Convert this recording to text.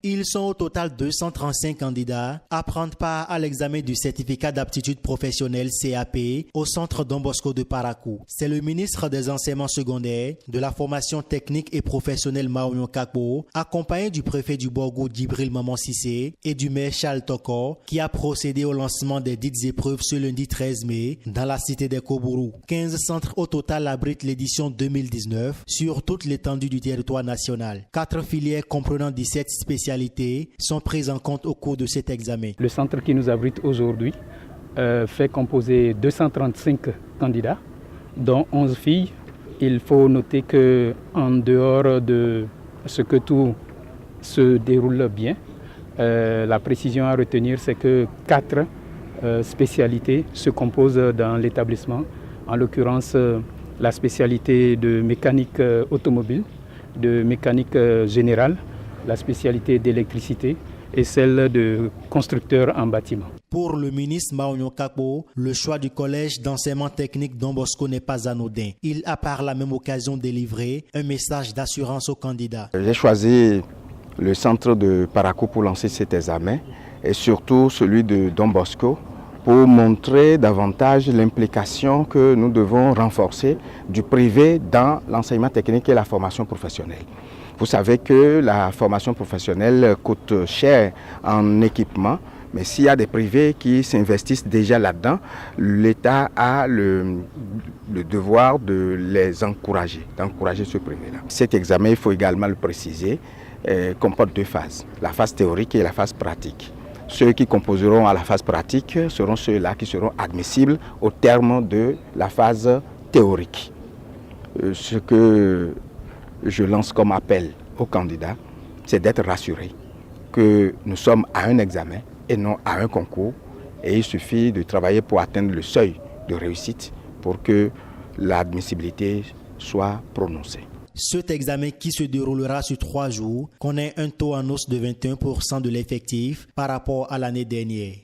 Ils sont au total 235 candidats à prendre part à l'examen du certificat d'aptitude professionnelle CAP au centre Don Bosco de Parakou. C'est le ministre des Enseignements secondaires, de la formation technique et professionnelle Maounion Kakpo, accompagné du préfet du Borgo Djibril Maman Sissé et du maire Charles Toko, qui a procédé au lancement des dites épreuves ce lundi 13 mai dans la cité des Kobourou. 15 centres au total abritent l'édition 2019 sur toute l'étendue du territoire national. 4 filières comprenant 17 spécialités sont prises en compte au cours de cet examen. Le centre qui nous abrite aujourd'hui fait composer 235 candidats, dont 11 filles. Il faut noter qu'en dehors de ce que tout se déroule bien, la précision à retenir, c'est que 4 spécialités se composent dans l'établissement. En l'occurrence, la spécialité de mécanique automobile, de mécanique générale, la spécialité d'électricité et celle de constructeur en bâtiment. Pour le ministre Maounion Kakpo, le choix du collège d'enseignement technique Don Bosco n'est pas anodin. Il a par la même occasion délivré un message d'assurance aux candidats. J'ai choisi le centre de Parakou pour lancer cet examen et surtout celui de Don Bosco pour montrer davantage l'implication que nous devons renforcer du privé dans l'enseignement technique et la formation professionnelle. Vous savez que la formation professionnelle coûte cher en équipement, mais s'il y a des privés qui s'investissent déjà là-dedans, l'État a le devoir de les encourager, d'encourager ce privé-là. Cet examen, il faut également le préciser, comporte 2 phases, la phase théorique et la phase pratique. Ceux qui composeront à la phase pratique seront ceux-là qui seront admissibles au terme de la phase théorique. Ce que je lance comme appel aux candidats, c'est d'être rassurés que nous sommes à un examen et non à un concours. Et il suffit de travailler pour atteindre le seuil de réussite pour que l'admissibilité soit prononcée. Cet examen qui se déroulera sur 3 jours connaît un taux en hausse de 21% de l'effectif par rapport à l'année dernière.